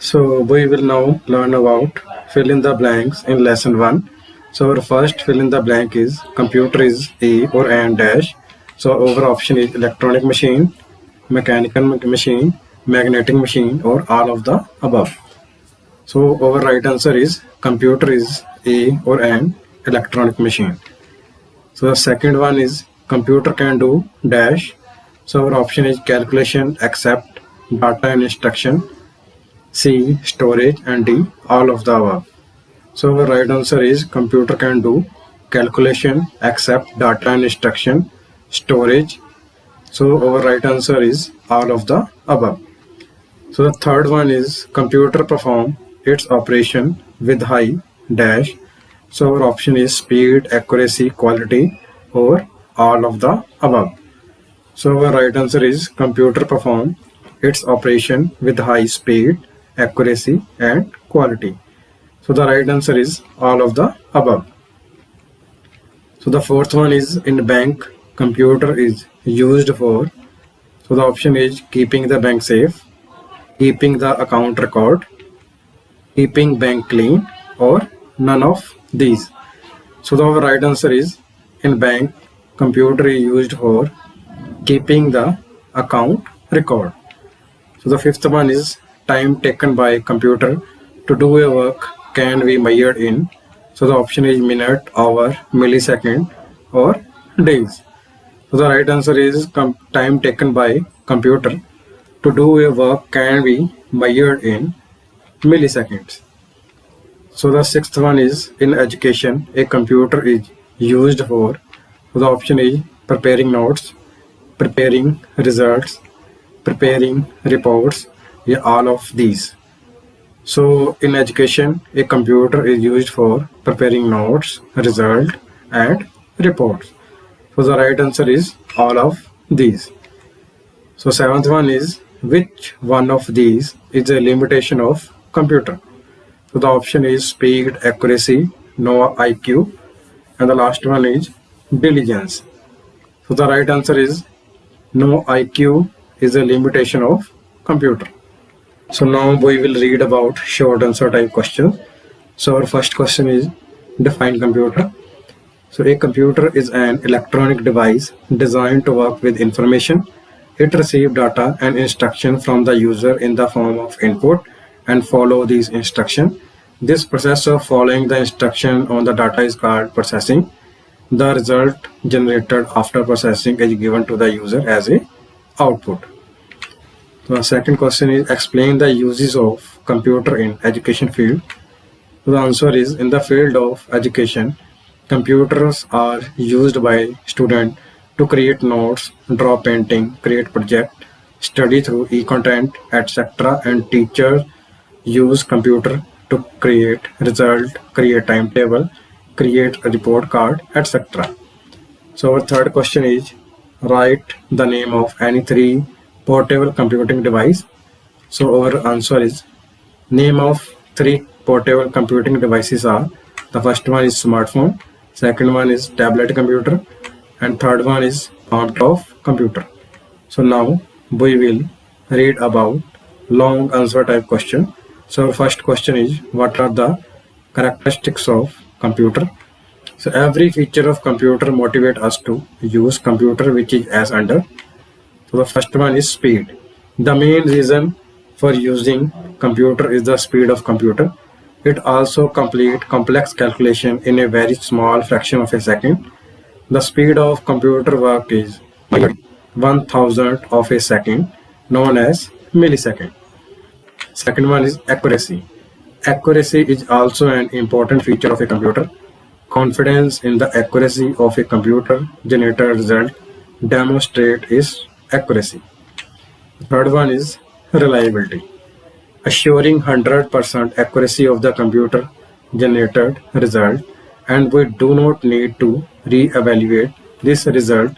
So we will now learn about fill in the blanks in lesson 1. So our first fill in the blank is computer is A or and dash. So our option is electronic machine, mechanical machine, magnetic machine or all of the above. So our right answer is computer is A or and electronic machine. So the second one is computer can do dash. So our option is calculation, accept, data and instruction, C. Storage and D. All of the above. So our right answer is computer can do calculation, accept data and instruction, storage. So our right answer is all of the above. So the third one is computer perform its operation with high dash. So our option is speed, accuracy, quality or all of the above. So our right answer is computer perform its operation with high speed, accuracy and quality. So the right answer is all of the above. So the fourth one is in bank computer is used for. So the option is keeping the bank safe, keeping the account record, keeping bank clean or none of these. So the right answer is in bank computer is used for keeping the account record. So the fifth one is time taken by computer to do a work can be measured in. So the option is minute, hour, millisecond or days. So the right answer is time taken by computer to do a work can be measured in milliseconds. So the sixth one is in education a computer is used for. So the option is preparing notes, preparing results, preparing reports, yeah, all of these. So in education, a computer is used for preparing notes, result and reports. So the right answer is all of these. So seventh one is which one of these is a limitation of computer. So the option is speed, accuracy, no IQ and the last one is diligence. So the right answer is no IQ is a limitation of computer. So now we will read about short answer type questions. So our first question is define computer. So a computer is an electronic device designed to work with information. It receives data and instruction from the user in the form of input and follow these instructions. This process of following the instruction on the data is called processing. The result generated after processing is given to the user as a output. So the second question is explain the uses of computer in education field. So the answer is in the field of education, computers are used by students to create notes, draw painting, create project, study through e-content, etc. and teachers use computer to create result, create timetable, create a report card, etc. So our third question is write the name of any three portable computing device. So our answer is name of three portable computing devices are the first one is smartphone, second one is tablet computer and third one is palm top computer. So now we will read about long answer type question. So our first question is what are the characteristics of computer. So every feature of computer motivate us to use computer which is as under. So the first one is speed. The main reason for using computer is the speed of computer. It also complete complex calculation in a very small fraction of a second. The speed of computer work is 1,000th of a second, known as millisecond. Second one is accuracy. Accuracy is also an important feature of a computer. Confidence in the accuracy of a computer generated result demonstrate its accuracy. Third one is reliability. Assuring 100% accuracy of the computer generated result and we do not need to re-evaluate this result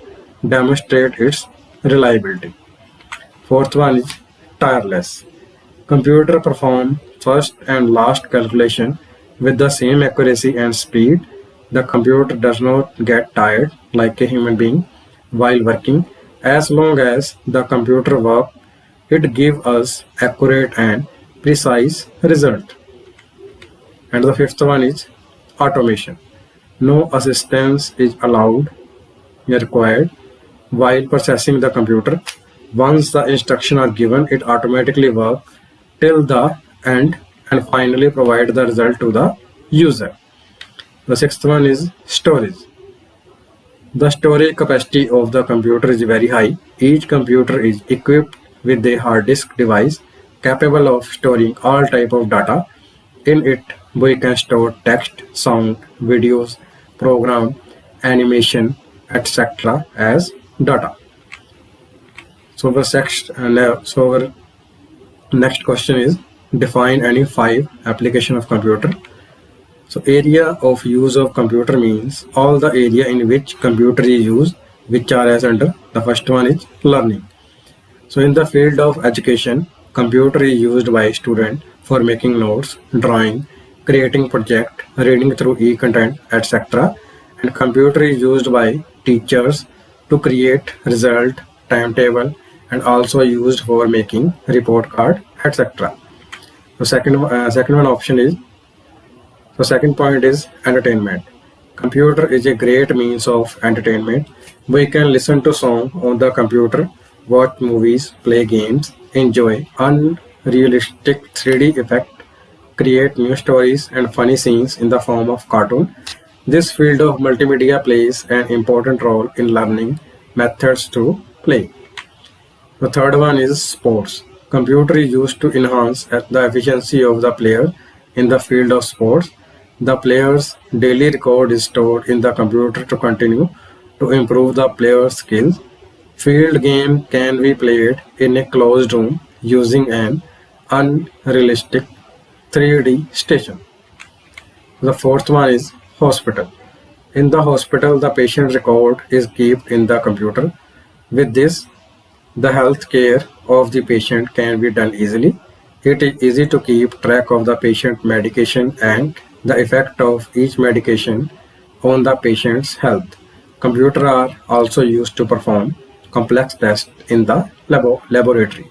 demonstrate its reliability. Fourth one is tireless. Computer perform first and last calculation with the same accuracy and speed. The computer does not get tired like a human being while working. As long as the computer works, it gives us accurate and precise result. And the fifth one is automation. No assistance is allowed or required while processing the computer. Once the instructions are given, it automatically works till the end and finally provide the result to the user. The sixth one is storage. The storage capacity of the computer is very high. Each computer is equipped with a hard disk device capable of storing all type of data. In it, we can store text, sound, videos, program, animation, etc. as data. So our next question is define any 5 application of computer. So area of use of computer means all the area in which computer is used, which are as under. The first one is learning. So in the field of education, computer is used by student for making notes, drawing, creating project, reading through e-content, etc. And computer is used by teachers to create result, timetable, and also used for making report card, etc. So second one option is, so second point is entertainment. Computer is a great means of entertainment. We can listen to song on the computer, watch movies, play games, enjoy unrealistic 3D effect, create new stories and funny scenes in the form of cartoon. This field of multimedia plays an important role in learning methods to play. The third one is sports. Computer is used to enhance the efficiency of the player in the field of sports. The player's daily record is stored in the computer to continue to improve the player's skills. Field game can be played in a closed room using an unrealistic 3D station. The fourth one is hospital. In the hospital, the patient record is kept in the computer. With this, the health care of the patient can be done easily. It is easy to keep track of the patient medication and the effect of each medication on the patient's health. Computers are also used to perform complex tests in the laboratory.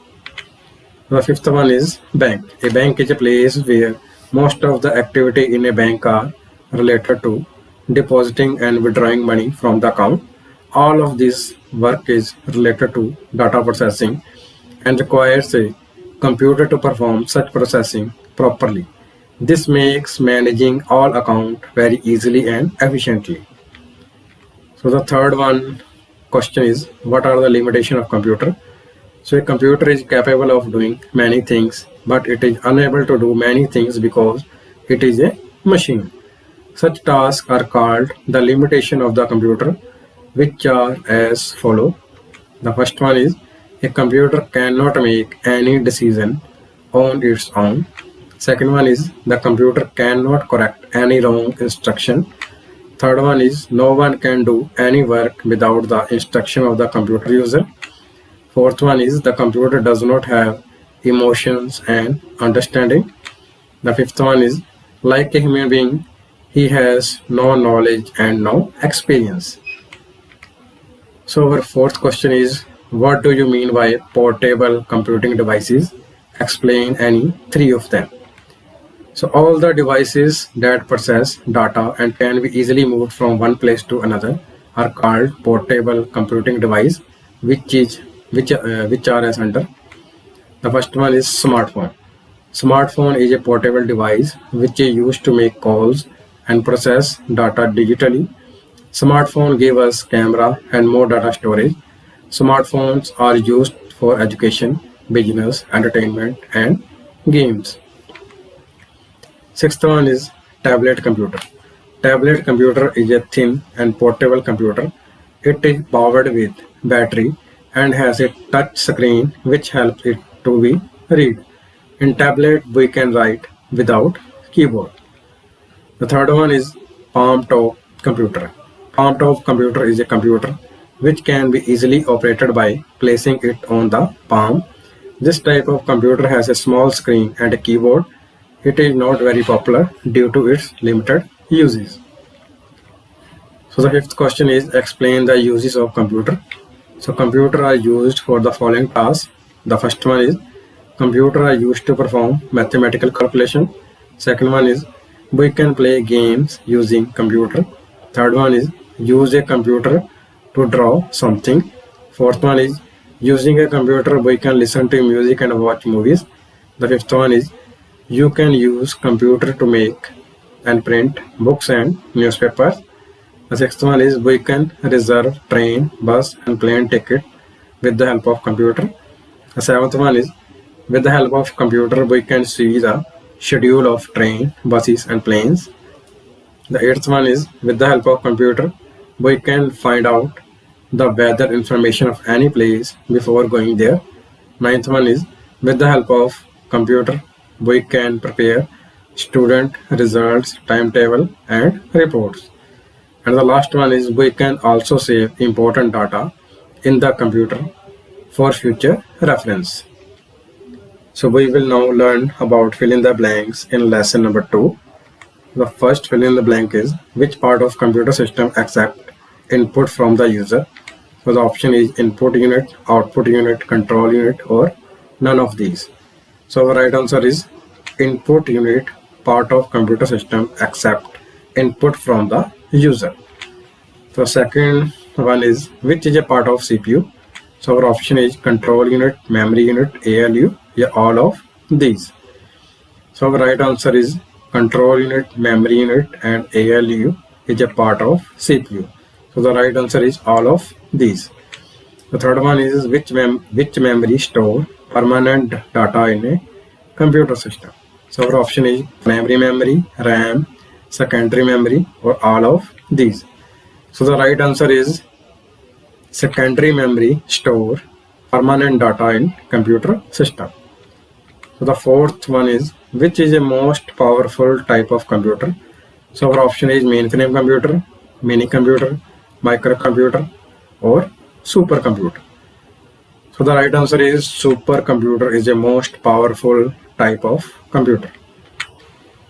The fifth one is bank. A bank is a place where most of the activity in a bank are related to depositing and withdrawing money from the account. All of this work is related to data processing and requires a computer to perform such processing properly. This makes managing all accounts very easily and efficiently. So the third one question is, what are the limitations of computer? So a computer is capable of doing many things, but it is unable to do many things because it is a machine. Such tasks are called the limitation of the computer, which are as follow. The first one is, a computer cannot make any decision on its own. Second one is, the computer cannot correct any wrong instruction. Third one is, no one can do any work without the instruction of the computer user. Fourth one is, the computer does not have emotions and understanding. The fifth one is, like a human being, he has no knowledge and no experience. So our fourth question is, what do you mean by portable computing devices? Explain any 3 of them. So all the devices that process data and can be easily moved from one place to another are called portable computing device, which are as under. The first one is smartphone. Smartphone is a portable device which is used to make calls and process data digitally. Smartphone give us camera and more data storage. Smartphones are used for education, business, entertainment, and games. Sixth one is tablet computer. Tablet computer is a thin and portable computer. It is powered with battery and has a touch screen which helps it to be read. In tablet, we can write without keyboard. The third one is palm top computer. Palm top computer is a computer which can be easily operated by placing it on the palm. This type of computer has a small screen and a keyboard. It is not very popular due to its limited uses. So the fifth question is, explain the uses of computer. So computer are used for the following tasks. The first one is, computer are used to perform mathematical calculation. Second one is we can play games using computer. Third one is use a computer to draw something. Fourth one is using a computer we can listen to music and watch movies. The fifth one is you can use computer to make and print books and newspapers. The sixth one is we can reserve train, bus and plane ticket with the help of computer. The seventh one is with the help of computer we can see the schedule of train, buses and planes. The eighth one is with the help of computer we can find out the weather information of any place before going there. Ninth one is with the help of computer we can prepare student results, timetable and reports. And the last one is we can also save important data in the computer for future reference. So we will now learn about fill in the blanks in lesson number 2. The first fill in the blank is which part of computer system accept input from the user. So the option is input unit, output unit, control unit or none of these. So the right answer is input unit, part of computer system accept input from the user. So second one is which is a part of CPU. So our option is control unit, memory unit, ALU, yeah, all of these. So our right answer is control unit, memory unit and ALU is a part of CPU. So the right answer is all of these. The third one is which memory store permanent data in a computer system. So our option is primary memory, RAM, secondary memory or all of these. So the right answer is secondary memory store permanent data in computer system. So the fourth one is which is a most powerful type of computer. So our option is mainframe computer, mini computer, microcomputer or supercomputer. So the right answer is supercomputer is a most powerful type of computer.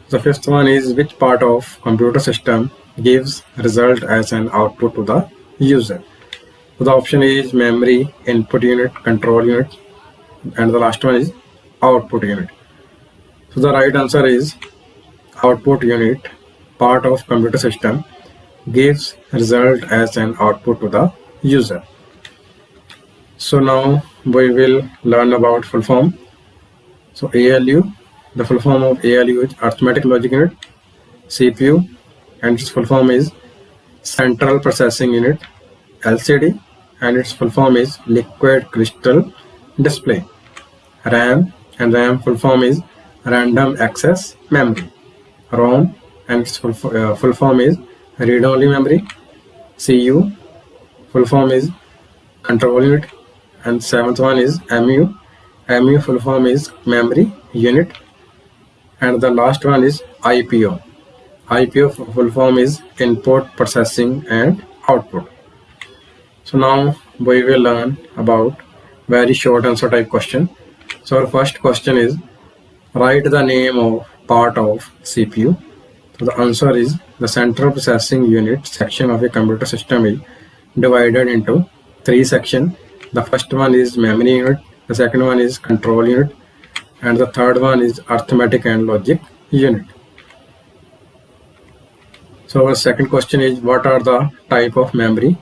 The fifth one is which part of computer system gives result as an output to the user. So the option is memory, input unit, control unit and the last one is output unit. So the right answer is output unit, part of computer system gives result as an output to the user. So now we will learn about full form. So ALU, the full form of ALU is arithmetic logic unit. CPU and its full form is central processing unit. LCD and its full form is liquid crystal display. RAM and RAM full form is random access memory. ROM and its full form is read only memory. CU full form is control unit and seventh one is MU. MU full form is memory unit and the last one is IPO. IPO full form is input processing and output. So now we will learn about very short answer type question. So our first question is write the name of part of CPU. So the answer is the central processing unit section of a computer system is divided into 3 sections. The first one is memory unit, the second one is control unit and the third one is arithmetic and logic unit. So our second question is what are the type of memory.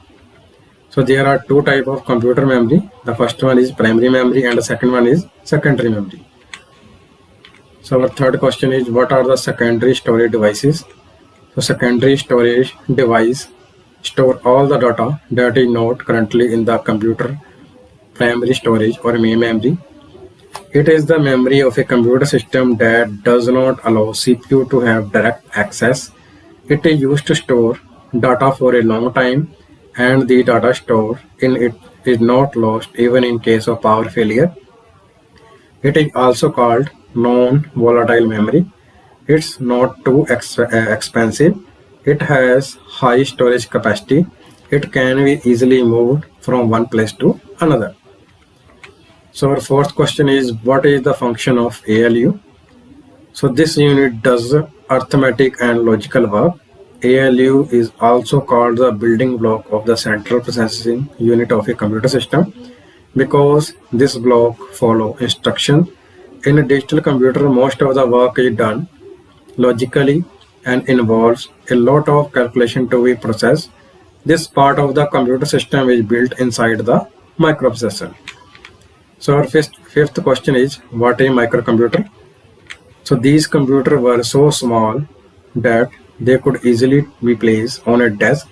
So there are 2 type of computer memory. The first one is primary memory and the second one is secondary memory. So our third question is what are the secondary storage devices. So secondary storage device store all the data that is not currently in the computer primary storage or main memory. It is the memory of a computer system that does not allow CPU to have direct access. It is used to store data for a long time and the data stored in it is not lost even in case of power failure. It is also called non-volatile memory. It's not too expensive. It has high storage capacity. It can be easily moved from one place to another. So our fourth question is what is the function of ALU? So this unit does arithmetic and logical work. ALU is also called the building block of the central processing unit of a computer system because this block follows instruction In a digital computer, most of the work is done logically and involves a lot of calculation to be processed. This part of the computer system is built inside the microprocessor. So our fifth question is, what is a microcomputer? So these computers were so small that they could easily be placed on a desk.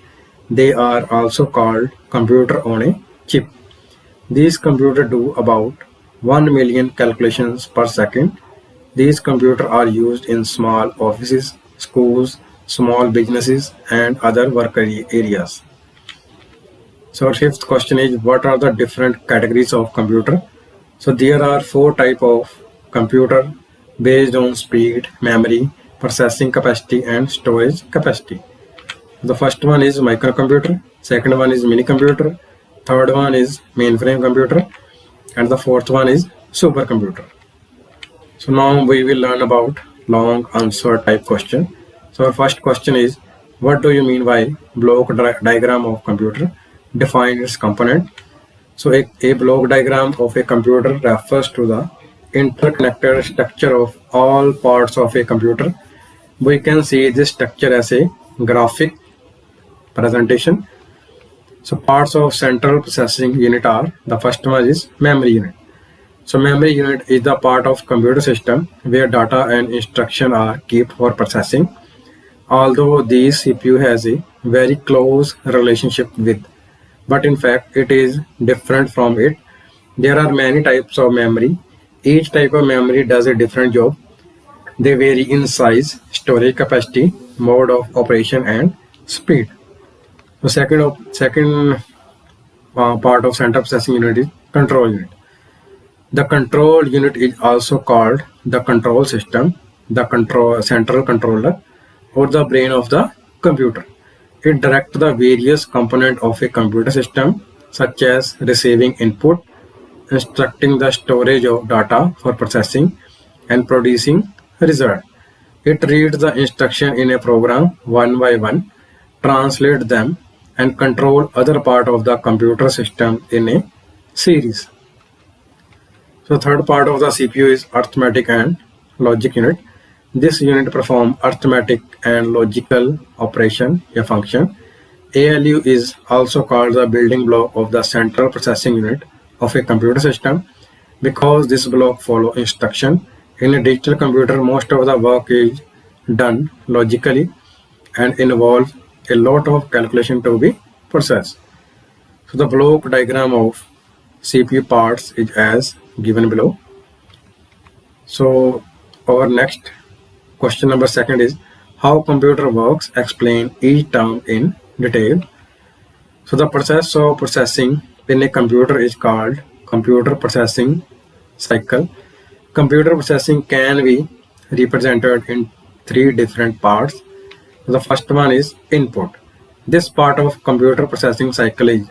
They are also called computer on a chip. These computers do about 1 million calculations per second. These computers are used in small offices, schools, small businesses, and other work areas. So our fifth question is, what are the different categories of computer? So there are 4 types of computer based on speed, memory, processing capacity, and storage capacity. The first one is microcomputer, second one is mini computer, third one is mainframe computer, and the fourth one is supercomputer. So now we will learn about long answer type question. So our first question is, what do you mean by block diagram of computer? Define its component. So a block diagram of a computer refers to the interconnected structure of all parts of a computer. We can see this structure as a graphic presentation. So parts of central processing unit are, the first one is memory unit. So memory unit is the part of computer system where data and instruction are kept for processing. Although this CPU has a very close relationship with, but in fact it is different from it. There are many types of memory. Each type of memory does a different job. They vary in size, storage capacity, mode of operation, and speed. The second part of central processing unit is control unit. The control unit is also called the control system, the central controller, or the brain of the computer. It directs the various components of a computer system, such as receiving input, instructing the storage of data for processing, and producing result. It reads the instruction in a program one by one, translate them, and control other part of the computer system in a series. So third part of the CPU is arithmetic and logic unit. This unit performs arithmetic and logical operation, a function. ALU is also called the building block of the central processing unit of a computer system because this block follows instruction. In a digital computer, most of the work is done logically and involves a lot of calculation to be processed. So the block diagram of CPU parts is as given below. So our next question number second is, how computer works? Explain each term in detail. So the process of processing in a computer is called computer processing cycle. Computer processing can be represented in 3 different parts. The first one is input. This part of computer processing cycle is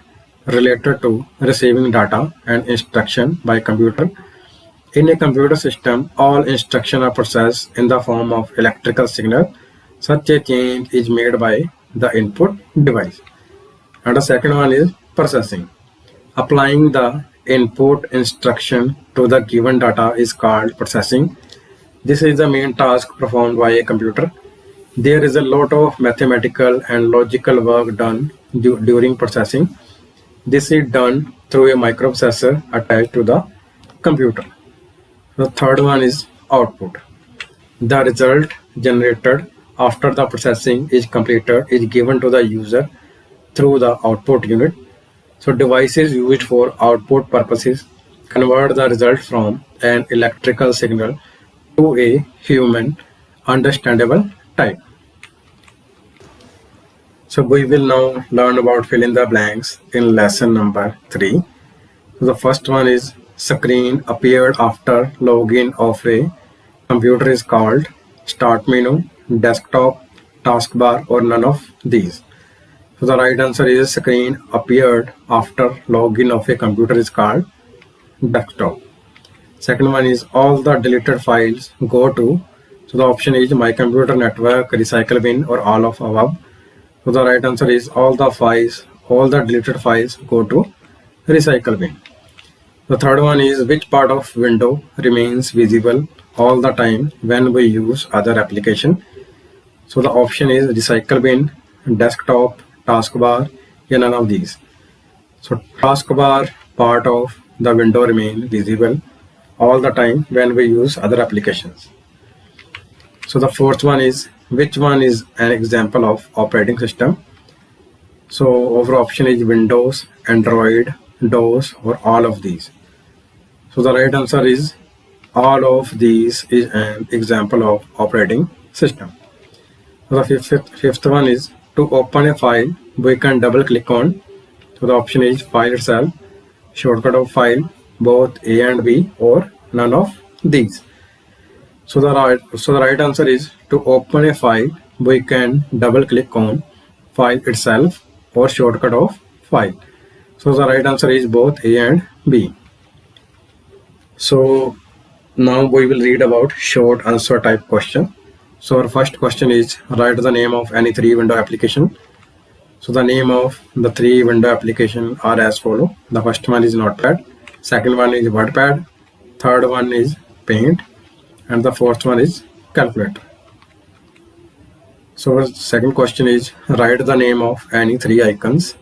related to receiving data and instruction by computer. In a computer system, all instructions are processed in the form of electrical signal. Such a change is made by the input device. And the second one is processing. Applying the input instruction to the given data is called processing. This is the main task performed by a computer. There is a lot of mathematical and logical work done during processing. This is done through a microprocessor attached to the computer. The third one is output. The result generated after the processing is completed is given to the user through the output unit. So devices used for output purposes convert the result from an electrical signal to a human understandable type. So we will now learn about fill in the blanks in lesson number 3. So the first one is, screen appeared after login of a computer is called start menu, desktop, taskbar, or none of these. So the right answer is, screen appeared after login of a computer is called desktop. Second one is, all the deleted files go to. So the option is my computer network, recycle bin, or all of above. So the right answer is all the deleted files go to recycle bin. The third one is which part of window remains visible all the time when we use other application. So the option is recycle bin, desktop, taskbar, yeah, none of these. So taskbar part of the window remain visible all the time when we use other applications. So the fourth one is which one is an example of operating system. So our option is Windows, Android, DOS, or all of these. So the right answer is all of these is an example of operating system. So the fifth one is to open a file, we can double click on. So the option is file itself, shortcut of file, both A and B, or none of these. So the right answer is to open a file, we can double click on file itself or shortcut of file. So the right answer is both A and B. So now we will read about short answer type question. So our first question is write the name of any three window application. So the name of the three window application are as follow. The first one is Notepad, second one is WordPad, third one is Paint, and the fourth one is Calculator. So our second question is write the name of any three icons.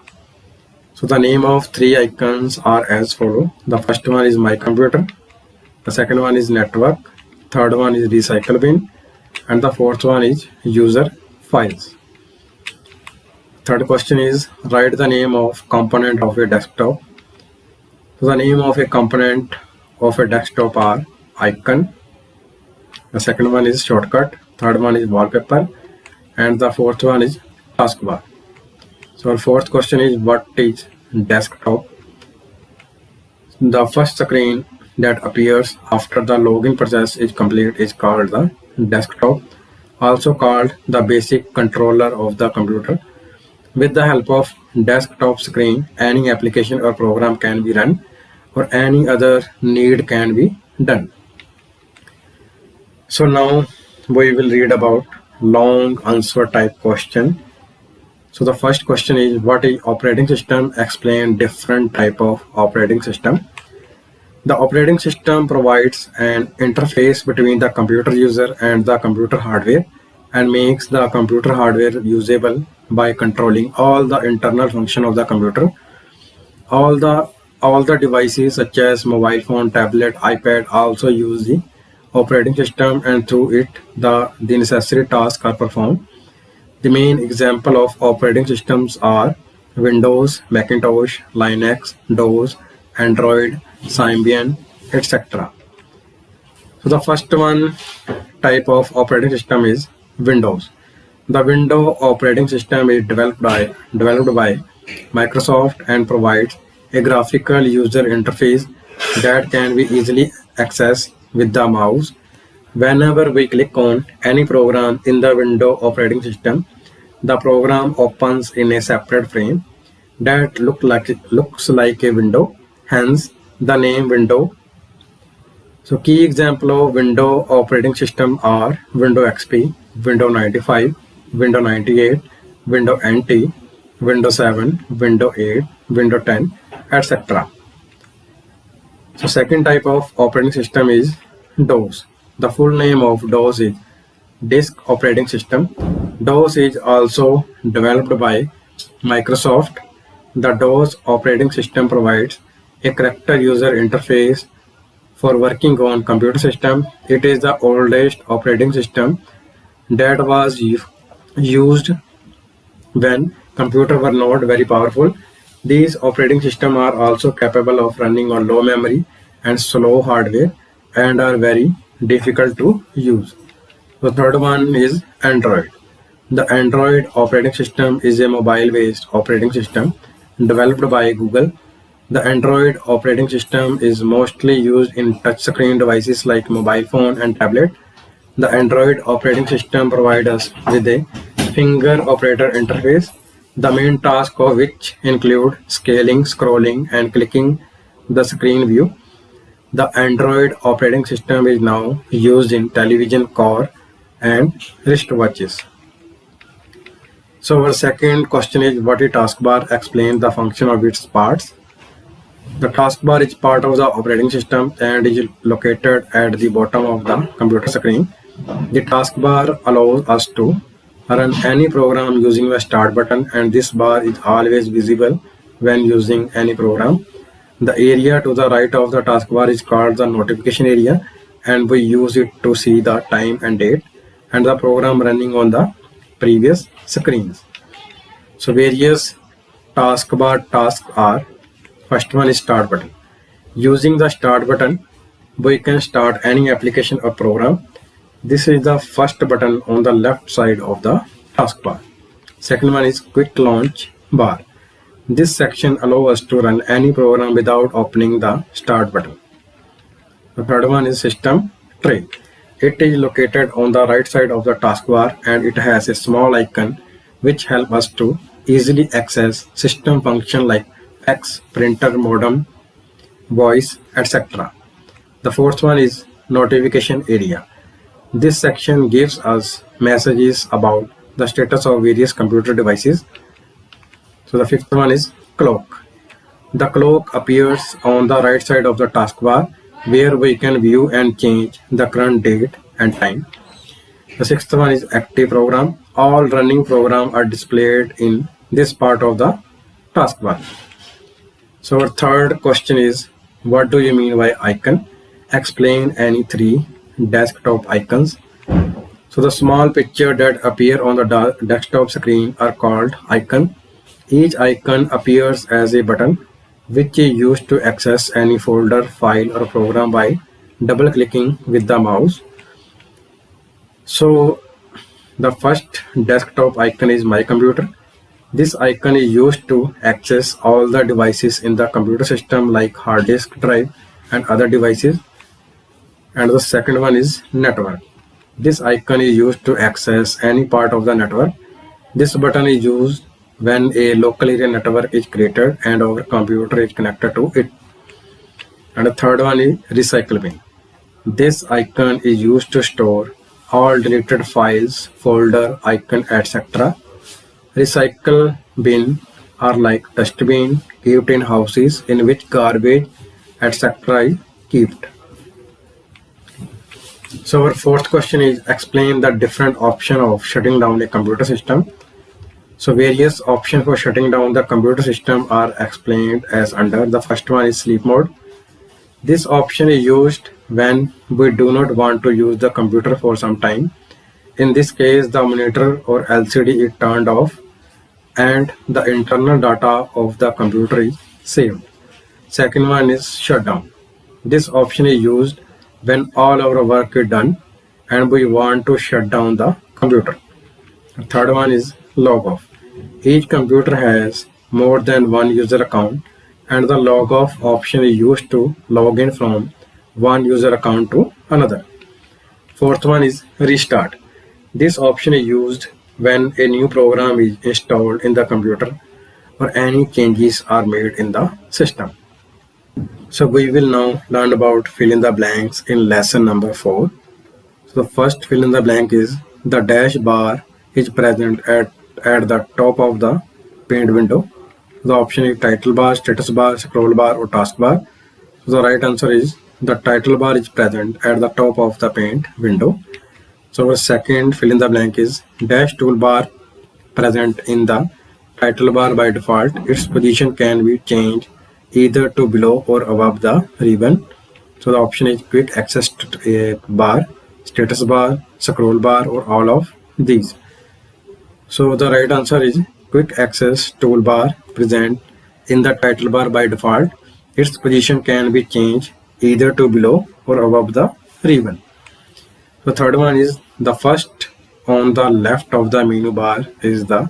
So the name of three icons are as follow. The first one is My Computer, the second one is Network, third one is Recycle Bin, and the fourth one is User Files. Third question is write the name of component of a desktop. So the name of a component of a desktop are icon, the second one is shortcut, third one is wallpaper, and the fourth one is taskbar. So our fourth question is what is desktop? The first screen that appears after the login process is complete is called the desktop, also called the basic controller of the computer. With the help of desktop screen, any application or program can be run or any other need can be done. So now we will read about long answer type question. So the first question is what is operating system? Explain different type of operating system. The operating system provides an interface between the computer user and the computer hardware and makes the computer hardware usable by controlling all the internal function of the computer. All the devices such as mobile phone, tablet, iPad also use the operating system, and through it the necessary tasks are performed. The main example of operating systems are Windows, Macintosh, Linux, DOS, Android, Symbian, etc. So the first one type of operating system is Windows. The Windows operating system is developed by Microsoft and provides a graphical user interface that can be easily accessed with the mouse. Whenever we click on any program in the Windows operating system, the program opens in a separate frame that looks like a window, hence the name Windows. So key example of Windows operating system are Windows XP, Windows 95, Windows 98, Windows NT, Windows 7, Windows 8, Windows 10, etc. So second type of operating system is DOS. The full name of DOS is Disk Operating System. DOS is also developed by Microsoft. The DOS operating system provides a character user interface for working on computer system. It is the oldest operating system that was used when computers were not very powerful. These operating systems are also capable of running on low memory and slow hardware and are very difficult to use. The third one is Android. The Android operating system is a mobile-based operating system developed by Google. The Android operating system is mostly used in touchscreen devices like mobile phone and tablet. The Android operating system provides us with a finger operator interface, the main task of which include scaling, scrolling, and clicking the screen view. The Android operating system is now used in television, car, and wristwatches. So our second question is what is taskbar? Explain the function of its parts. The taskbar is part of the operating system and is located at the bottom of the computer screen. The taskbar allows us to run any program using the start button, and this bar is always visible when using any program. The area to the right of the taskbar is called the notification area, and we use it to see the time and date and the program running on the previous screens. So various taskbar tasks are: first one is start button. Using the start button, we can start any application or program. This is the first button on the left side of the taskbar. Second one is quick launch bar. This section allows us to run any program without opening the start button. The third one is system tray. It is located on the right side of the taskbar and it has a small icon which helps us to easily access system function like fax, printer, modem, voice, etc. The fourth one is notification area. This section gives us messages about the status of various computer devices. So the fifth one is clock. The clock appears on the right side of the taskbar where we can view and change the current date and time. The sixth one is active program. All running programs are displayed in this part of the taskbar. So our third question is, what do you mean by icon? Explain any three desktop icons. So the small picture that appear on the desktop screen are called icon. Each icon appears as a button which is used to access any folder, file or program by double clicking with the mouse. So the first desktop icon is My Computer. This icon is used to access all the devices in the computer system like hard disk drive and other devices. And the second one is Network. This icon is used to access any part of the network. This button is used when a local area network is created and our computer is connected to it. And the third one is Recycle Bin. This icon is used to store all deleted files, folder, icon, etc. Recycle bin are like dustbin kept in houses in which garbage, etc. is kept. So our fourth question is, explain the different option of shutting down a computer system. So various options for shutting down the computer system are explained as under. The first one is sleep mode. This option is used when we do not want to use the computer for some time. In this case, the monitor or LCD is turned off and the internal data of the computer is saved. Second one is shutdown. This option is used when all our work is done and we want to shut down the computer. The third one is log off. Each computer has more than one user account and the log off option is used to log in from one user account to another. Fourth one is restart. This option is used when a new program is installed in the computer or any changes are made in the system. So we will now learn about fill in the blanks in lesson number 4. So the first fill in the blank is the dash bar is present at the top of the paint window. The option is title bar, status bar, scroll bar or task bar. So the right answer is the title bar is present at the top of the paint window. So our second fill in the blank is dash toolbar present in the title bar by default. Its position can be changed either to below or above the ribbon. So the option is quick access bar, status bar, scroll bar or all of these. So the right answer is quick access toolbar present in the title bar by default. Its position can be changed either to below or above the ribbon. The third one is the first on the left of the menu bar is the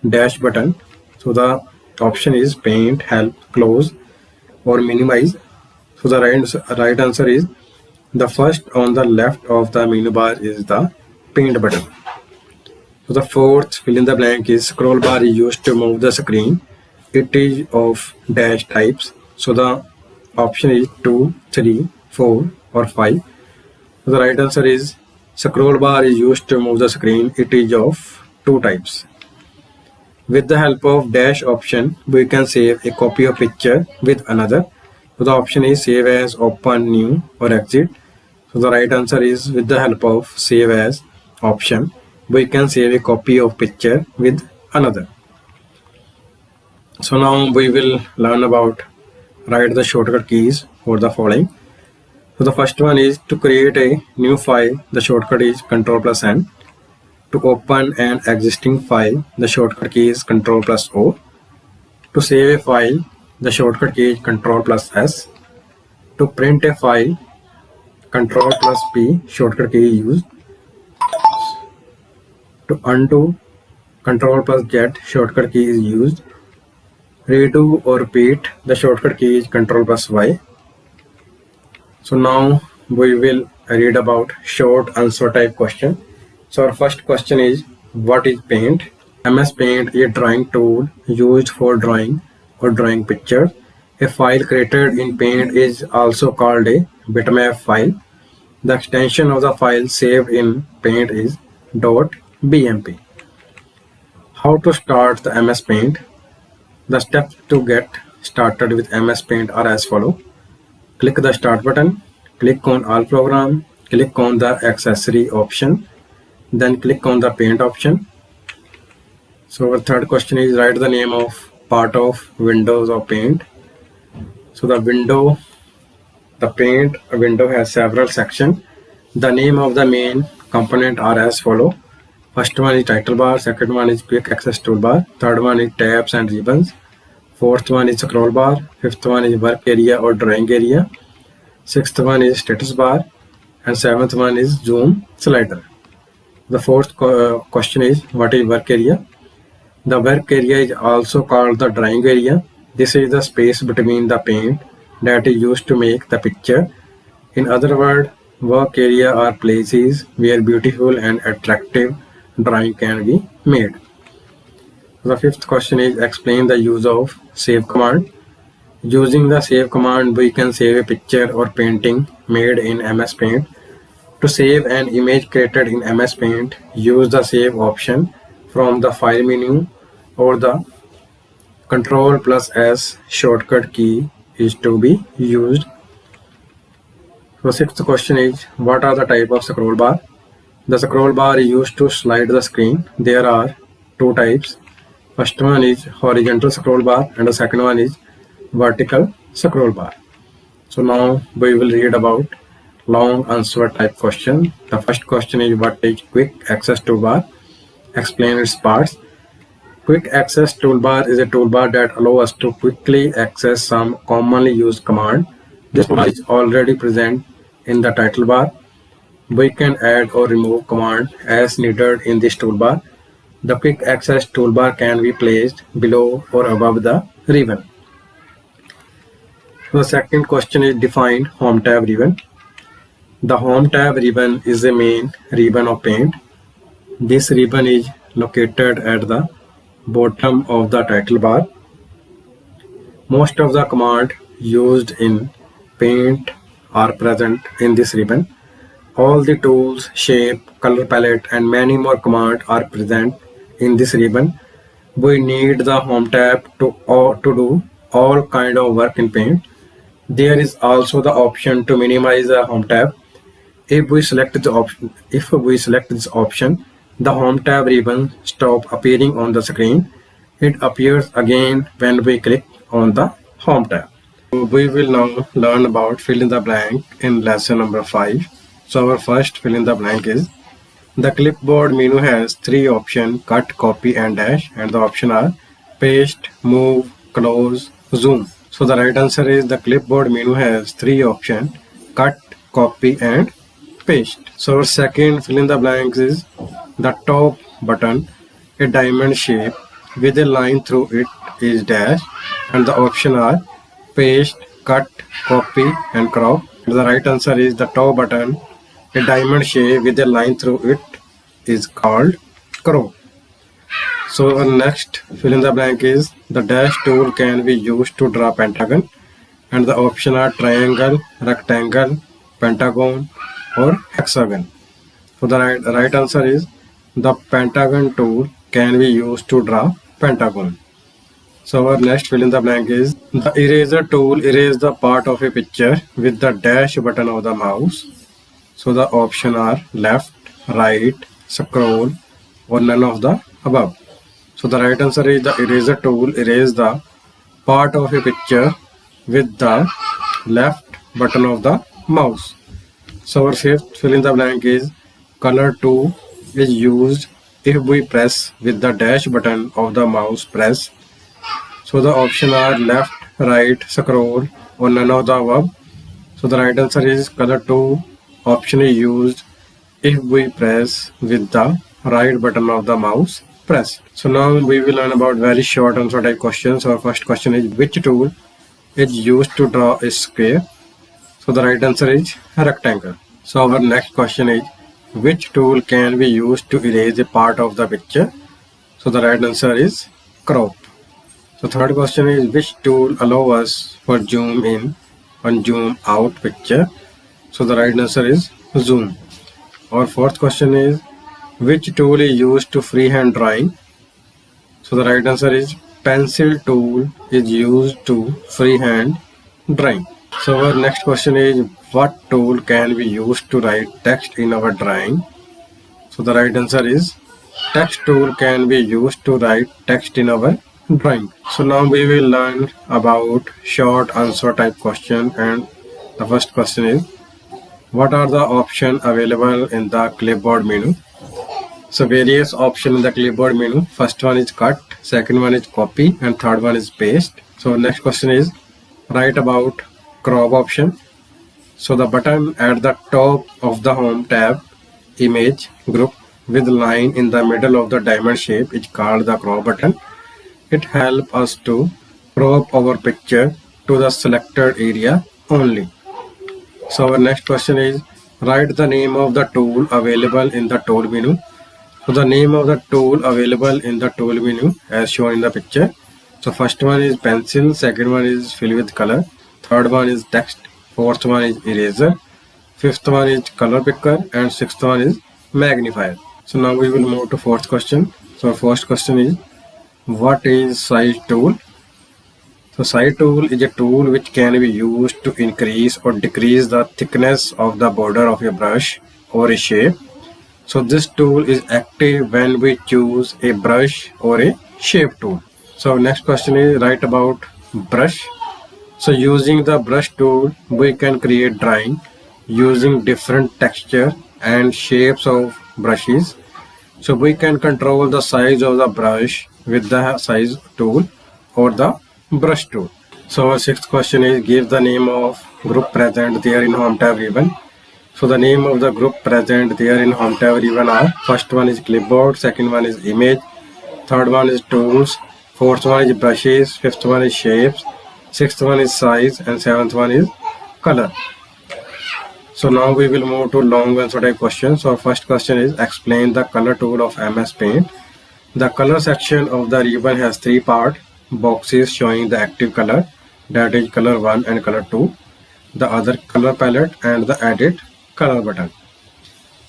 dash button. So the option is paint, help, close or minimize. So the right answer is the first on the left of the menu bar is the paint button. So the fourth fill in the blank is scroll bar is used to move the screen. It is of dash types. So the option is 2, 3, 4 or 5. So the right answer is scroll bar is used to move the screen. It is of 2 types. With the help of dash option, we can save a copy of picture with another. So the option is save as, open, new, or exit. So the right answer is with the help of save as option, we can save a copy of picture with another. So now we will learn about write the shortcut keys for the following. So the first one is to create a new file, the shortcut is Ctrl plus N. To open an existing file, the shortcut key is Ctrl plus O. To save a file, the shortcut key is Ctrl plus S. To print a file, Ctrl plus P shortcut key is used. To undo, Ctrl plus Z shortcut key is used. Redo or repeat, the shortcut key is Ctrl plus Y. So now we will read about short answer type question. So our first question is, what is Paint? MS Paint is a drawing tool used for drawing or drawing pictures. A file created in Paint is also called a bitmap file. The extension of the file saved in Paint is .bmp. How to start the MS Paint? The steps to get started with MS Paint are as follow. Click the Start button, click on All Program, click on the Accessory option, then click on the Paint option. So our third question is, write the name of part of windows of Paint. So the Paint window has several sections. The name of the main component are as follow. First one is title bar, second one is quick access toolbar, third one is tabs and ribbons, fourth one is scroll bar, fifth one is work area or drawing area, sixth one is status bar, and seventh one is zoom slider. The fourth question is, what is work area? The work area is also called the drawing area. This is the space between the paint that is used to make the picture. In other words, work area are places where beautiful and attractive drawing can be made. The fifth question is, explain the use of save command. Using the save command, we can save a picture or painting made in MS Paint. To save an image created in MS Paint, use the save option from the file menu, or the Ctrl plus S shortcut key is to be used. So sixth question is, what are the type of scroll bar? The scroll bar is used to slide the screen. There are two types. First one is horizontal scroll bar and the second one is vertical scroll bar. So now we will read about long answer type question. The first question is, what is quick access toolbar? Explain its parts. Quick access toolbar is a toolbar that allows us to quickly access some commonly used command. This is already present in the title bar. We can add or remove command as needed in this toolbar. The quick access toolbar can be placed below or above the ribbon. The second question is, define Home tab ribbon. The Home tab ribbon is the main ribbon of Paint. This ribbon is located at the bottom of the title bar. Most of the commands used in Paint are present in this ribbon. All the tools, shape, color palette, and many more commands are present in this ribbon. We need the Home tab to do all kind of work in Paint. There is also the option to minimize the Home tab. If we select this option, the Home tab ribbon stops appearing on the screen. It appears again when we click on the Home tab. We will now learn about fill in the blank in lesson number 5. So our first fill in the blank is, the clipboard menu has three options: cut, copy, and dash, and the options are paste, move, close, zoom. So the right answer is, the clipboard menu has three options: cut, copy, and paste. So our second fill in the blanks is, the top button, a diamond shape with a line through it, is dash, and the options are paste, cut, copy, and crop. And the right answer is, the top button, a diamond shape with a line through it, is called crop. So our next fill in the blank is, the dash tool can be used to draw pentagon, and the options are triangle, rectangle, pentagon, or hexagon. So the right answer is, the pentagon tool can be used to draw pentagon. So our next fill in the blank is the eraser tool erases the part of a picture with the dash button of the mouse. So the option are left, right, scroll, or none of the above. So the right answer is the eraser tool erases the part of a picture with the left button of the mouse. So our fifth fill in the blank is color 2 is used if we press with the dash button of the mouse press. So the option are left, right, scroll, or none of the above. So the right answer is color 2 option is used if we press with the right button of the mouse pressed. So now we will learn about very short answer type questions. Our first question is which tool is used to draw a square? So the right answer is rectangle. So our next question is which tool can be used to erase a part of the picture? So the right answer is crop. So third question is which tool allow us for zoom in and zoom out picture? So the right answer is zoom. Our fourth question is which tool is used to freehand drawing? So the right answer is pencil tool is used to freehand drawing. So our next question is what tool can we use to write text in our drawing? So the right answer is text tool can be used to write text in our drawing. So now we will learn about short answer type question, and the first question is what are the options available in the clipboard menu? So various options in the clipboard menu. First one is cut, second one is copy, and third one is paste. So next question is write about crop option. So the button at the top of the home tab image group with line in the middle of the diamond shape is called the crop button. It helps us to crop our picture to the selected area only. So our next question is write the name of the tool available in the tool menu. So the name of the tool available in the tool menu as shown in the picture. So first one is pencil, second one is fill with color, third one is text, fourth one is eraser, fifth one is color picker, and sixth one is magnifier. So now we will move to fourth question. So first question is what is size tool? So size tool is a tool which can be used to increase or decrease the thickness of the border of a brush or a shape. So this tool is active when we choose a brush or a shape tool. So next question is write about brush. So using the brush tool we can create drawing using different texture and shapes of brushes. So we can control the size of the brush with the size tool or the brush tool. So our sixth question is give the name of group present there in home tab ribbon. So the name of the group present there in home tab ribbon are first one is clipboard, second one is image, third one is tools, fourth one is brushes, fifth one is shapes, sixth one is size, and seventh one is color. So now we will move to long answer type questions. So first question is explain the color tool of MS Paint. The color section of the ribbon has three parts, boxes showing the active color, that is color 1 and color 2, the other color palette, and the edit color button.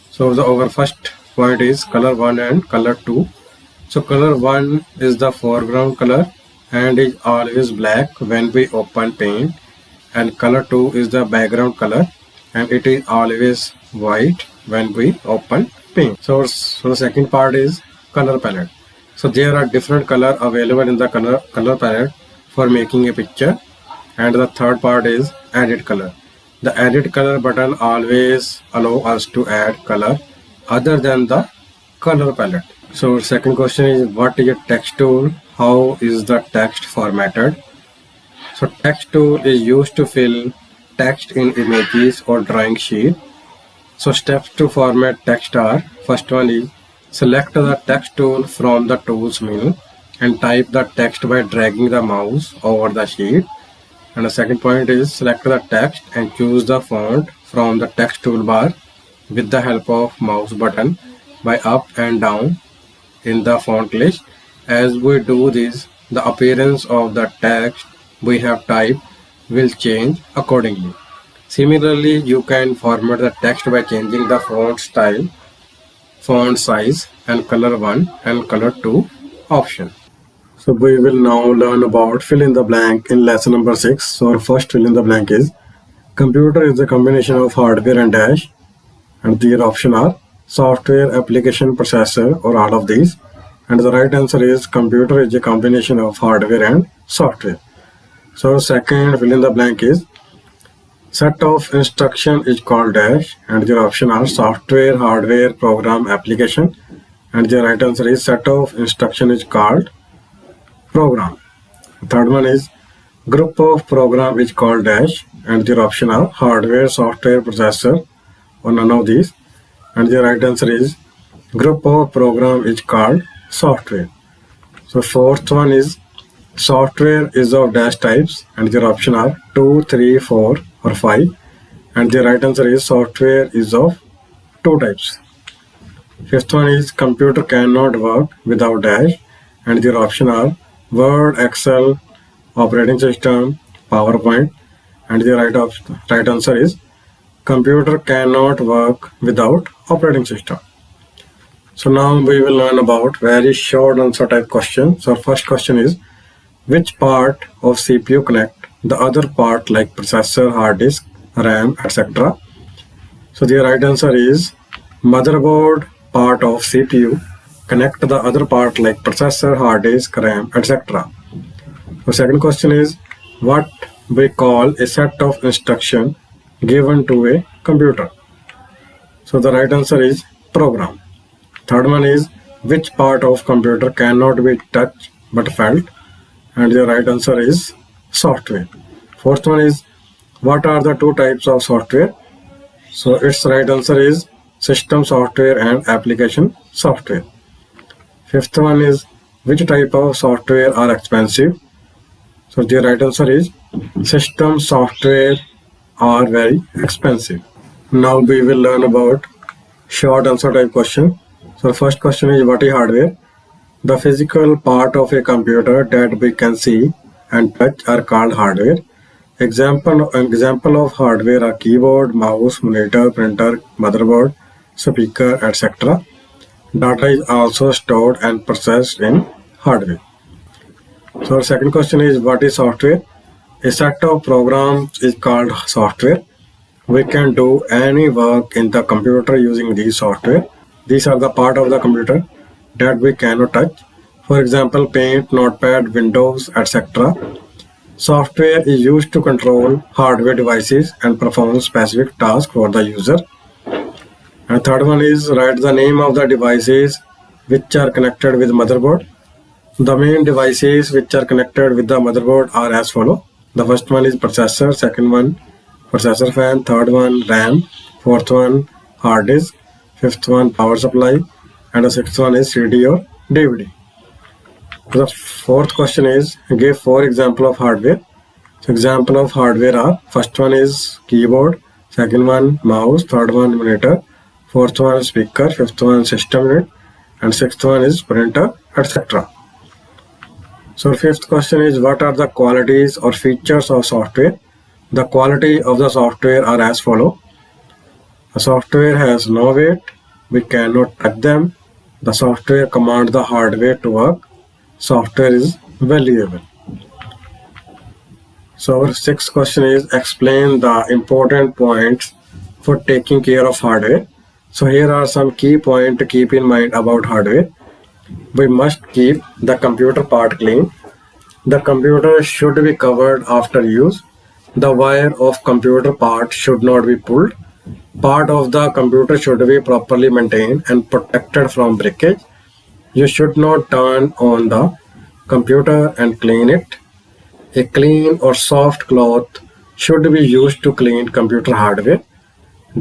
So our first point is color 1 and color 2. So color 1 is the foreground color and is always black when we open paint, and color 2 is the background color and it is always white when we open paint. So the second part is color palette. So there are different color available in the color palette for making a picture. And the third part is edit color. The edit color button always allow us to add color other than the color palette. So second question is what is a text tool? How is the text formatted? So text tool is used to fill text in images or drawing sheet. So steps to format text are first one is select the text tool from the tools menu and type the text by dragging the mouse over the sheet. And the second point is select the text and choose the font from the text toolbar with the help of mouse button by up and down in the font list. As we do this, the appearance of the text we have typed will change accordingly. Similarly, you can format the text by changing the font style, font size, and color 1 and color 2 option. So we will now learn about fill in the blank in lesson number 6. So our first fill in the blank is computer is a combination of hardware and dash, and their option are software, application, processor, or all of these. And the right answer is computer is a combination of hardware and software. So our second fill in the blank is set of instruction is called dash, and their option are software, hardware, program, application. And the right answer is set of instruction is called program. Third one is group of program is called dash, and their option are hardware, software, processor, or none of these. And the right answer is group of program is called software. So fourth one is software is of dash types, and their option are 2, 3, 4, or 5. And the right answer is software is of 2 types. Fifth one is computer cannot work without dash, and their option are Word, Excel, operating system, PowerPoint. And the right answer is computer cannot work without operating system. So now we will learn about very short answer type question. So our first question is which part of CPU connect the other part like processor, hard disk, RAM, etc. So the right answer is motherboard part of CPU connect the other part like processor, hard disk, RAM, etc. The second question is what we call a set of instruction given to a computer. So the right answer is program. Third one is which part of computer cannot be touched but felt, and the right answer is software. Fourth one is what are the 2 types of software. So its right answer is system software and application software. Fifth one is which type of software are expensive. So the right answer is system software are very expensive. Now we will learn about short answer type question. So first question is what is hardware? The physical part of a computer that we can see and touch are called hardware. Example of hardware are keyboard, mouse, monitor, printer, motherboard, speaker, etc. Data is also stored and processed in hardware. So our second question is what is software? A set of programs is called software. We can do any work in the computer using these software. These are the part of the computer that we cannot touch. For example, Paint, Notepad, Windows, etc. Software is used to control hardware devices and perform specific tasks for the user. And third one is write the name of the devices which are connected with motherboard. The main devices which are connected with the motherboard are as follow. The first one is processor, second one processor fan, third one RAM, fourth one hard disk, fifth one power supply, and the sixth one is CD or DVD. The fourth question is give 4 examples of hardware. So example of hardware are first one is keyboard, second one mouse, third one monitor, fourth one is speaker, fifth one system unit, and sixth one is printer, etc. So fifth question is what are the qualities or features of software? The quality of the software are as follow. The software has no weight, we cannot touch them. The software commands the hardware to work. Software is valuable. So our sixth question is explain the important points for taking care of hardware. So here are some key points to keep in mind about hardware. We must keep the computer part clean. The computer should be covered after use. The wire of computer part should not be pulled. Part of the computer should be properly maintained and protected from breakage. You should not turn on the computer and clean it. A clean or soft cloth should be used to clean computer hardware.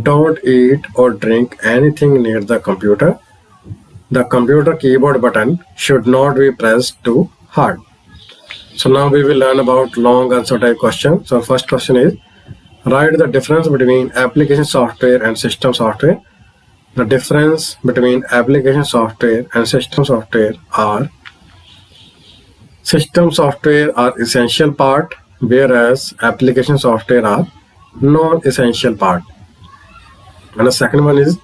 Don't eat or drink anything near the computer. The computer keyboard button should not be pressed too hard. So now we will learn about long answer type question. So first question is write the difference between application software and system software. The difference between application software and system software are system software are essential part, whereas application software are non-essential part. And the second one is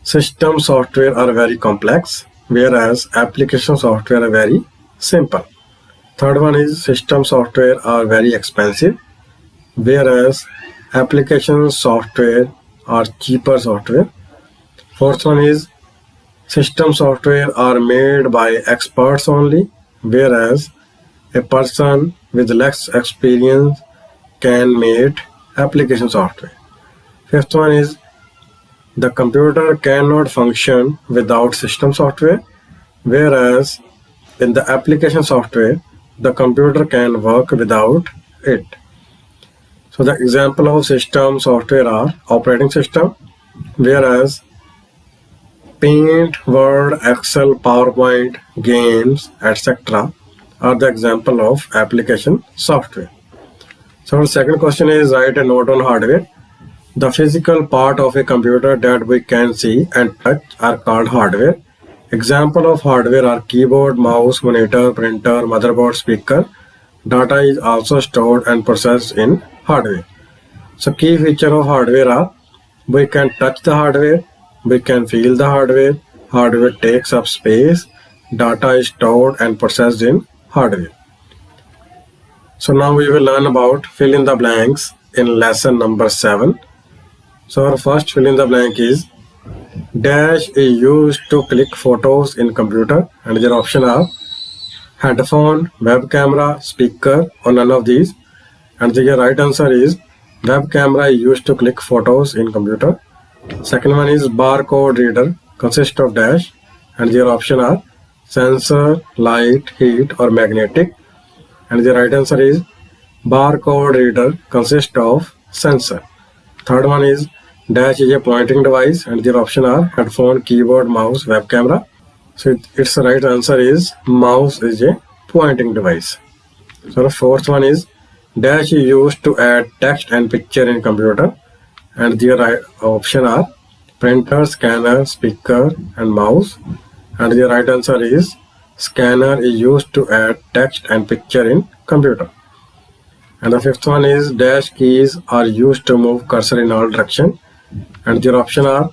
system software are very complex, whereas application software are very simple. Third one is system software are very expensive, whereas application software are cheaper software. Fourth one is system software are made by experts only, whereas a person with less experience can make application software. Fifth one is the computer cannot function without system software, whereas in the application software, the computer can work without it. So the example of system software are operating system, whereas Paint, Word, Excel, PowerPoint, games, etc. are the example of application software. So the second question is write a note on hardware. The physical part of a computer that we can see and touch are called hardware. Example of hardware are keyboard, mouse, monitor, printer, motherboard, speaker. Data is also stored and processed in hardware. So key feature of hardware are we can touch the hardware, we can feel the hardware takes up space, data is stored and processed in hardware. So now we will learn about fill in the blanks in lesson number 7. So our first fill in the blank is dash is used to click photos in computer, and their option are headphone, web camera, speaker, or none of these. And the right answer is web camera is used to click photos in computer. Second one is barcode reader consists of dash, and their option are sensor, light, heat, or magnetic. And the right answer is barcode reader consists of sensor. Third one is dash is a pointing device, and their option are headphone, keyboard, mouse, web camera. So its right answer is mouse is a pointing device. So the fourth one is dash is used to add text and picture in computer, and their right option are printer, scanner, speaker, and mouse. And the right answer is scanner is used to add text and picture in computer. And the fifth one is dash keys are used to move cursor in all direction, and their option are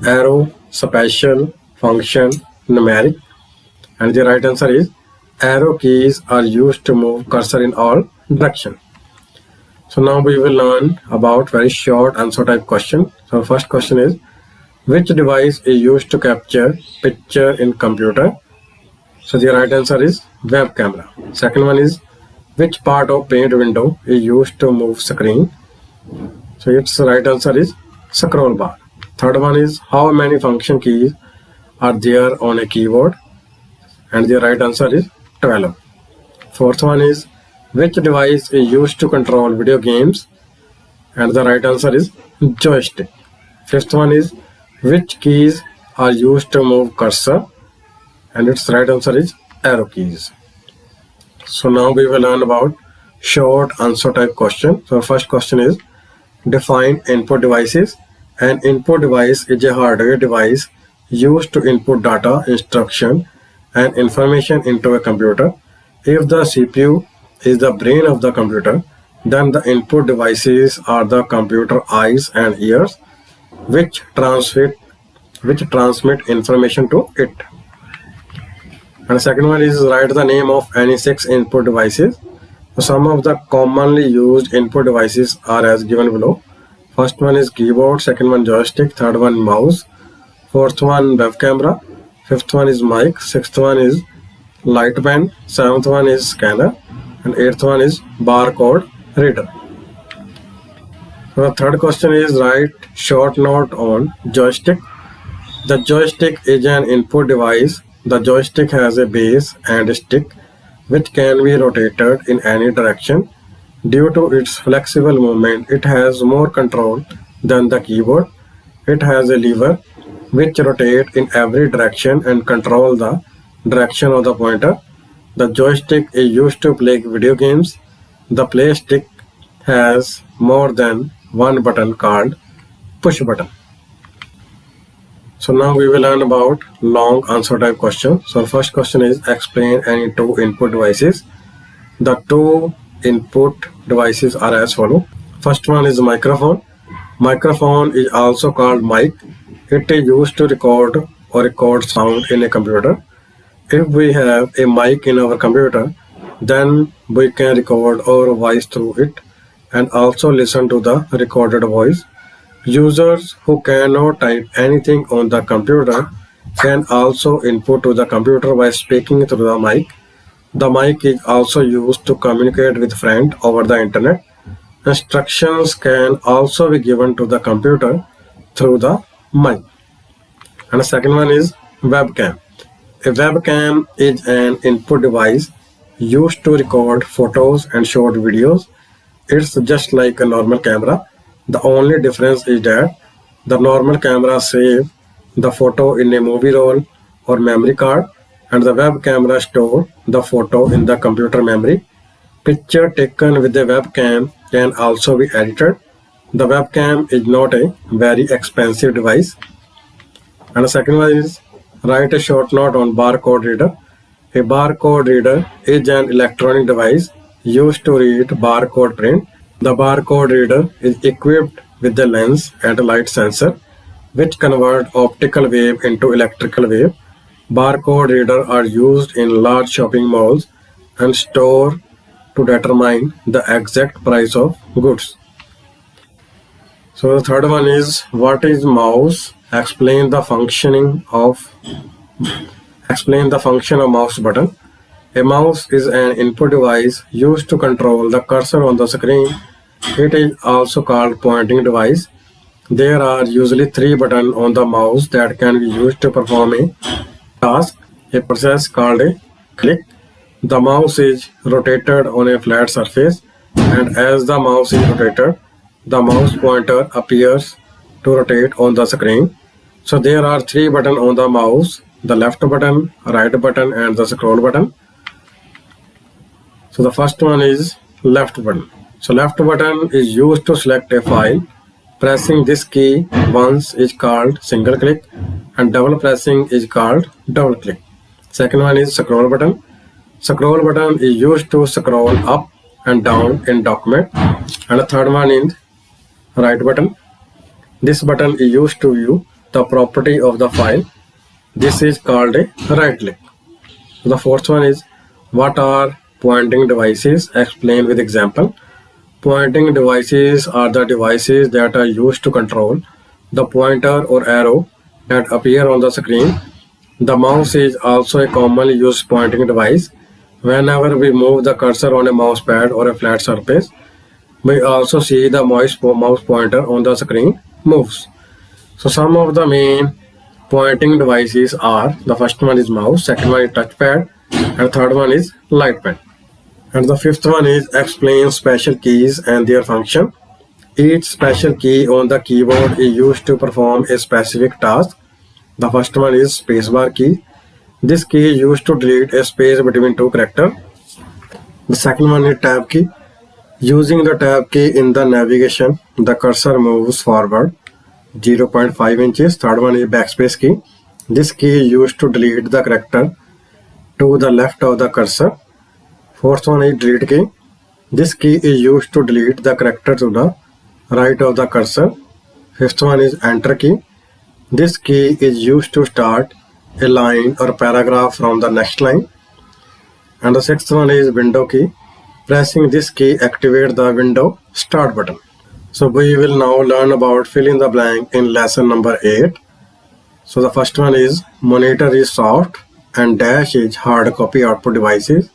arrow, special, function, numeric. And the right answer is arrow keys are used to move cursor in all direction. So now we will learn about very short answer type question. So first question is which device is used to capture picture in computer? So the right answer is web camera. Second one is which part of paint window is used to move screen? So its right answer is scroll bar. Third one is how many function keys are there on a keyboard? And the right answer is 12. Fourth one is which device is used to control video games? And the right answer is joystick. Fifth one is which keys are used to move cursor? And its right answer is arrow keys. So now we will learn about short answer type question. So first question is define input devices. An input device is a hardware device used to input data, instruction, and information into a computer. If the CPU is the brain of the computer, then the input devices are the computer eyes and ears, which transmit information to it. And the second one is write the name of any 6 input devices. So some of the commonly used input devices are as given below. First one is keyboard, second one joystick, third one mouse, fourth one web camera, fifth one is mic, sixth one is light band, seventh one is scanner, and eighth one is barcode reader. So the third question is write short note on joystick. The joystick is an input device. The joystick has a base and a stick which can be rotated in any direction. Due to its flexible movement, it has more control than the keyboard. It has a lever which rotates in every direction and control the direction of the pointer. The joystick is used to play video games. The play stick has more than one button called push button. So now we will learn about long answer type question. So first question is explain any 2 input devices. The 2 input devices are as follow. First one is microphone. Microphone is also called mic. It is used to record sound in a computer. If we have a mic in our computer, Then we can record our voice through it and also listen to the recorded voice. Users who cannot type anything on the computer can also input to the computer by speaking through the mic. The mic is also used to communicate with friends over the internet. Instructions can also be given to the computer through the mic. And the second one is webcam. A webcam is an input device used to record photos and short videos. It's just like a normal camera. The only difference is that the normal camera saves the photo in a movie roll or memory card, and the web camera stores the photo in the computer memory. Picture taken with a webcam can also be edited. The webcam is not a very expensive device. And the second one is write a short note on barcode reader. A barcode reader is an electronic device used to read barcode print. The barcode reader is equipped with a lens and a light sensor, which convert optical wave into electrical wave. Barcode readers are used in large shopping malls and store to determine the exact price of goods. So the third one is what is mouse? Explain the function of mouse button. A mouse is an input device used to control the cursor on the screen. It is also called pointing device. There are usually 3 buttons on the mouse that can be used to perform a task, a process called a click. The mouse is rotated on a flat surface, and as the mouse is rotated, the mouse pointer appears to rotate on the screen. So there are 3 buttons on the mouse: the left button, right button, and the scroll button. So the first one is left button. So left button is used to select a file. Pressing this key once is called single click, and double pressing is called double click. Second one is scroll button. Scroll button is used to scroll up and down in document. And the third one is right button. This button is used to view the property of the file. This is called a right click. The fourth one is what are pointing devices? Explain with example. Pointing devices are the devices that are used to control the pointer or arrow that appear on the screen. The mouse is also a commonly used pointing device. Whenever we move the cursor on a mouse pad or a flat surface, we also see the mouse pointer on the screen moves. So some of the main pointing devices are: the first one is mouse, second one is touchpad, and third one is light pen. And the fifth one is explain special keys and their function. Each special key on the keyboard is used to perform a specific task. The first one is spacebar key. This key is used to delete a space between 2 characters. The second one is tab key. Using the tab key in the navigation, the cursor moves forward 0.5 inches. Third one is backspace key. This key is used to delete the character to the left of the cursor. Fourth one is delete key. This key is used to delete the character to the right of the cursor. Fifth one is enter key. This key is used to start a line or paragraph from the next line. And the sixth one is window key. Pressing this key activates the window start button. So we will now learn about fill in the blank in lesson number 8. So the first one is monitor is soft and dash is hard copy output devices.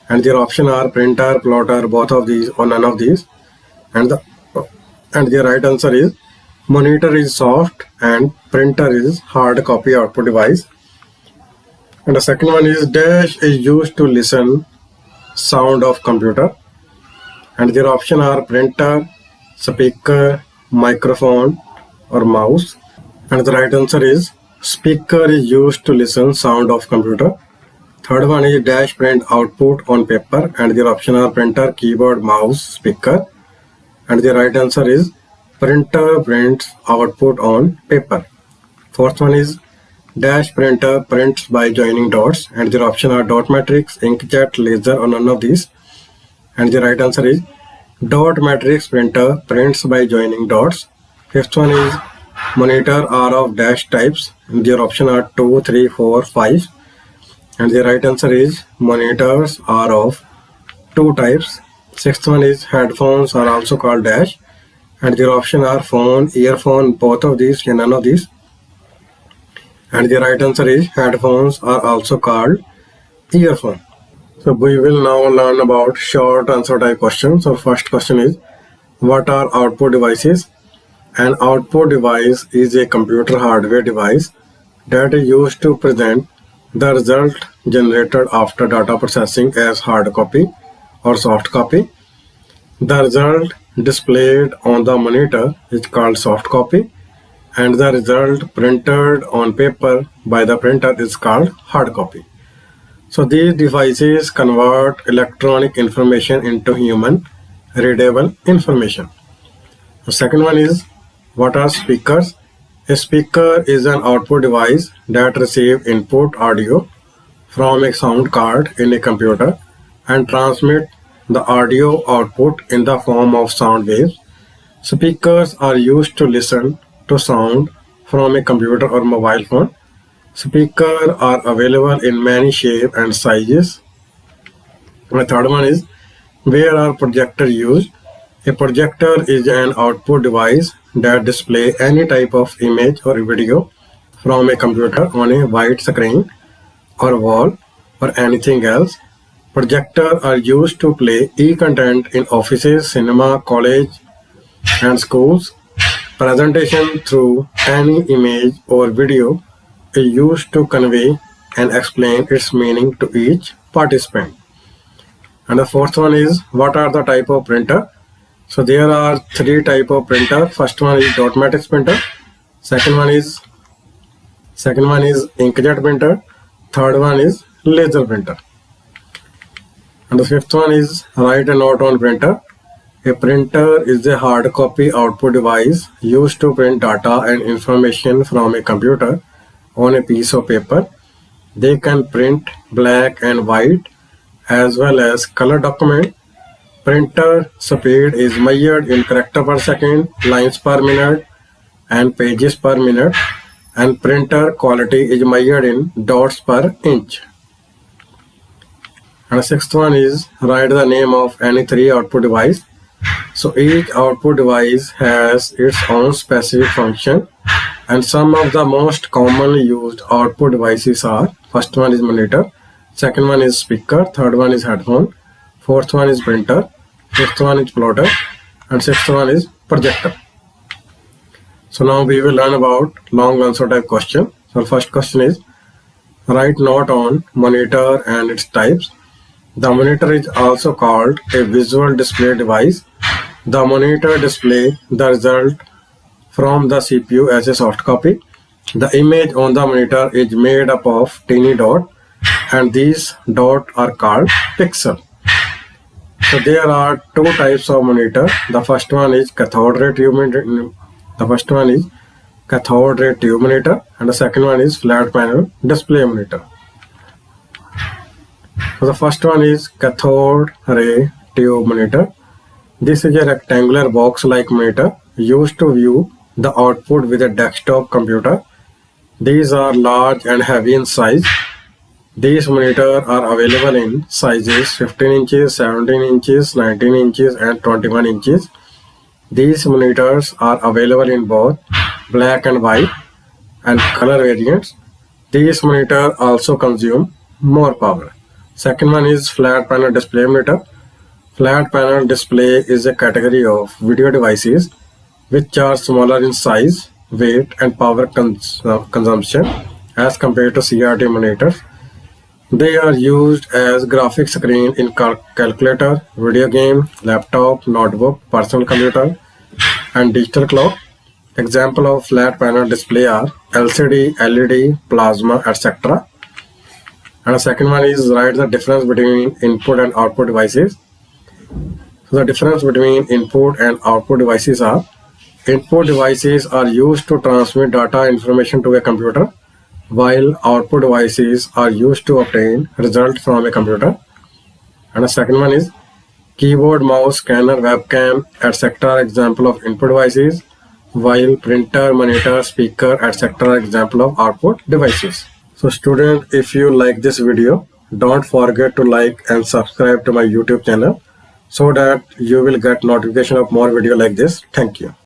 And their option are printer, plotter, both of these or none of these. And the right answer is monitor is soft and printer is hard copy output device. And the second one is dash is used to listen sound of computer. And their option are printer, speaker, microphone, or mouse. And the right answer is speaker is used to listen sound of computer. Third one is dash print output on paper, and their option are printer, keyboard, mouse, speaker. And the right answer is printer prints output on paper. Fourth one is dash printer prints by joining dots, and their option are dot matrix, inkjet, laser, or none of these. And the right answer is dot matrix printer prints by joining dots. Fifth one is monitor are of dash types, and their option are 2, 3, 4, 5. And the right answer is monitors are of two types. Sixth one is headphones are also called dash. And the option are phone, earphone, both of these, and none of these. And the right answer is headphones are also called earphone. So we will now learn about short answer type questions. So first question is, what are output devices? An output device is a computer hardware device that is used to present the result generated after data processing as hard copy or soft copy. The result displayed on the monitor is called soft copy, and the result printed on paper by the printer is called hard copy. So these devices convert electronic information into human readable information. The second one is, what are speakers? A speaker is an output device that receives input audio from a sound card in a computer and transmit the audio output in the form of sound waves. Speakers are used to listen to sound from a computer or mobile phone. Speakers are available in many shapes and sizes. The third one is, where are projectors used? A projector is an output device that displays any type of image or video from a computer on a white screen or wall or anything else. Projectors are used to play e-content in offices, cinema, college, and schools. Presentation through any image or video is used to convey and explain its meaning to each participant. And the fourth one is, what are the type of printer? So there are three type of printer. First one is dot matrix printer. Second one is inkjet printer. Third one is laser printer. And the fifth one is write a note on printer. A printer is a hard copy output device used to print data and information from a computer on a piece of paper. They can print black and white as well as color document. Printer speed is measured in character per second, lines per minute, and pages per minute, and printer quality is measured in dots per inch. And the sixth one is write the name of any three output device. So each output device has its own specific function, and some of the most commonly used output devices are, first one is monitor, second one is speaker, third one is headphone, fourth one is printer, fifth one is plotter, and sixth one is projector. So now we will learn about long answer type question. So first question is, write note on monitor and its types. The monitor is also called a visual display device. The monitor displays the result from the CPU as a soft copy. The image on the monitor is made up of tiny dots, and these dots are called pixels. So there are two types of monitor. The first one is cathode ray tube monitor. And the second one is flat panel display monitor. So the first one is cathode ray tube monitor. This is a rectangular box-like monitor used to view the output with a desktop computer. These are large and heavy in size. These monitors are available in sizes 15 inches, 17 inches, 19 inches, and 21 inches. These monitors are available in both black and white and color variants. These monitors also consume more power. Second one is flat panel display monitor. Flat panel display is a category of video devices which are smaller in size, weight, and power consumption as compared to CRT monitors. They are used as graphic screen in calculator, video game, laptop, notebook, personal computer, and digital clock. Example of flat panel display are LCD, LED, plasma, etc. And the second one is write the difference between input and output devices. So the difference between input and output devices are, input devices are used to transmit data information to a computer, while output devices are used to obtain result from a computer. And the second one is keyboard, mouse, scanner, webcam, etc. are example of input devices, while printer, monitor, speaker, etc. are example of output devices. So student, if you like this video, don't forget to like and subscribe to my YouTube channel so that you will get notification of more video like this. Thank you.